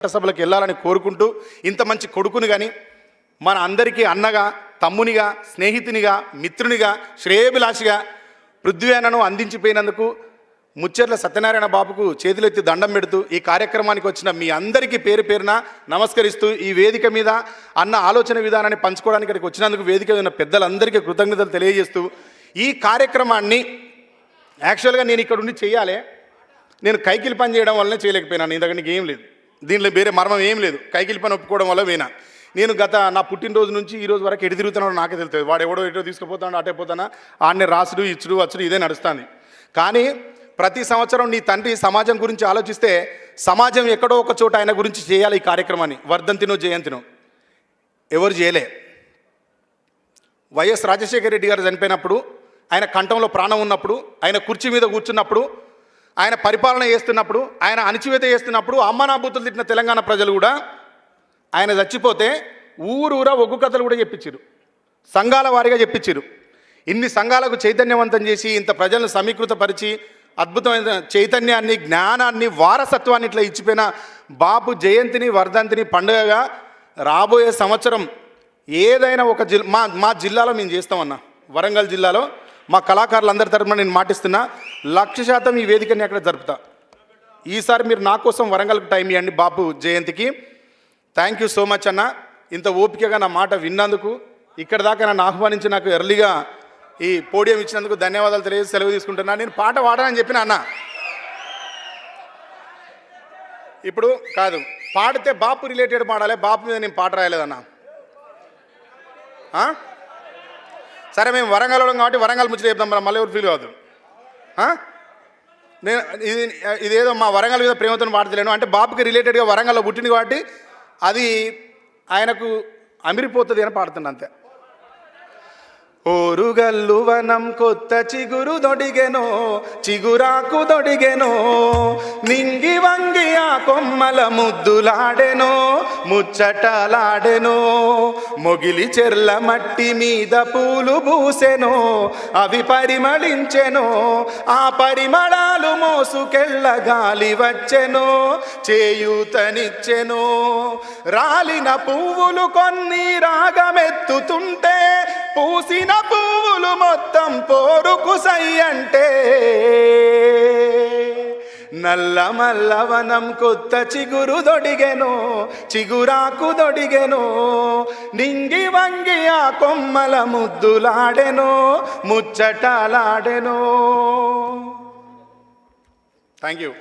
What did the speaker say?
చట్టసభలకు వెళ్ళాలని కోరుకుంటూ ఇంత మంచి కొడుకుని కానీ మన అందరికీ అన్నగా, తమ్మునిగా, స్నేహితునిగా, మిత్రునిగా, శ్రేయోభిలాషిగా పృథ్వీనను అందించిపోయినందుకు ముచ్చెర్ల సత్యనారాయణ బాబుకు చేతులెత్తి దండం పెడుతూ ఈ కార్యక్రమానికి వచ్చిన మీ అందరికీ పేరు పేరున నమస్కరిస్తూ ఈ వేదిక మీద అన్న ఆలోచన విధానాన్ని పంచుకోవడానికి ఇక్కడికి వచ్చినందుకు వేదిక ఉన్న పెద్దలందరికీ కృతజ్ఞతలు తెలియజేస్తూ ఈ కార్యక్రమాన్ని యాక్చువల్గా నేను ఇక్కడ ఉండి చేయాలి, నేను కైకిలి పని చేయడం వల్లనే చేయలేకపోయినాను. నీ దగ్గర నీకు ఏం లేదు, దీంట్లో వేరే మర్మం ఏం లేదు. కైకిలి పని ఒప్పుకోవడం వల్ల పోయినా. నేను నా పుట్టినరోజు నుంచి ఈ రోజు వరకు ఎటు తిరుగుతున్నాడో నాకే తెలుస్తుంది. వాడు ఎవడో ఎటో తీసుకుపోతాడో అటే పోతానా, ఆడనే రాసుడు ఇచ్చుడు వచ్చుడు ఇదే నడుస్తుంది. కానీ ప్రతి సంవత్సరం నీ తండ్రి సమాజం గురించి ఆలోచిస్తే సమాజం ఎక్కడో ఒక చోట ఆయన గురించి చేయాలి. ఈ కార్యక్రమాన్ని వర్ధంతినో జయంతినో ఎవరు చేయలే. వైఎస్ రాజశేఖర రెడ్డి గారు చనిపోయినప్పుడు, ఆయన కంఠంలో ప్రాణం ఉన్నప్పుడు, ఆయన కుర్చీ మీద కూర్చున్నప్పుడు, ఆయన పరిపాలన చేస్తున్నప్పుడు, ఆయన అణచివేత చేస్తున్నప్పుడు అమ్మానాబూతులు తిట్టిన తెలంగాణ ప్రజలు కూడా ఆయన చచ్చిపోతే ఊరూరా ఒగ్గు కథలు కూడా చెప్పించారు, సంఘాల వారిగా చెప్పించారు. ఇన్ని సంఘాలకు చైతన్యవంతం చేసి ఇంత ప్రజలను సమీకృతపరిచి అద్భుతమైన చైతన్యాన్ని, జ్ఞానాన్ని, వారసత్వాన్ని ఇట్లా ఇచ్చిపోయిన బాపు జయంతిని, వర్ధంతిని పండుగగా రాబోయే సంవత్సరం ఏదైనా ఒక మా జిల్లాలో మేము చేస్తామన్నా. వరంగల్ జిల్లాలో మా కళాకారులందరి తరఫున నేను మాటిస్తున్నా, 100% ఈ వేదికని అక్కడ జరుపుతా. ఈసారి మీరు నా కోసం వరంగల్కి టైం ఇవ్వండి బాపు జయంతికి. థ్యాంక్ యూ సో మచ్ అన్న. ఇంత ఓపికగా నా మాట విన్నందుకు, ఇక్కడ దాకా నన్ను ఆహ్వానించి నాకు ఎర్లీగా ఈ పోడియం ఇచ్చినందుకు ధన్యవాదాలు తెలియజేసి సెలవు తీసుకుంటున్నా. నేను పాట పాడనని చెప్పిన అన్న, ఇప్పుడు కాదు, పాడితే బాపు రిలేటెడ్ పాడాలి, బాపు మీద నేను పాట రాయలేదన్నా. సరే, మేము వరంగల్ కాబట్టి వరంగల్ ముచ్చట చెప్తాం, మళ్ళీ ఎవరు ఫీల్ కావద్దు. నేను ఇదేదో మా వరంగల్ మీద ప్రేమతో పాడతలేను అంటే బాపుకి రిలేటెడ్గా వరంగల్లో పుట్టింది కాబట్టి అది ఆయనకు అమిరిపోతుంది అని పాడుతున్నా అంతే. ఓరుగల్లు వనం కొత్త చిగురు దొడిగెనో, చిగురాకు దొడిగెనో, నింగి వంగి ఆ కొమ్మల ముద్దులాడెనో, ముచ్చటలాడెనో, మొగిలి చెర్ల మట్టి మీద పూలు పూసెనో, అవి పరిమళించెనో, ఆ పరిమళాలు మోసుకెళ్ళ గాలి వచ్చెనో, చేయూతనిచ్చెనో, రాలిన పువ్వులు కొన్ని రాగమెత్తుతుంటే, పూసిన పువ్వులు మొత్తం పోరుకు సై అంటే, నల్ల మల్లవనం కొత్త చిగురు దొడిగెనో, చిగురాకు దొడిగెనో, నింగి వంగి ఆ కొమ్మల ముద్దులాడెనో, ముచ్చటలాడెనో. Thank you.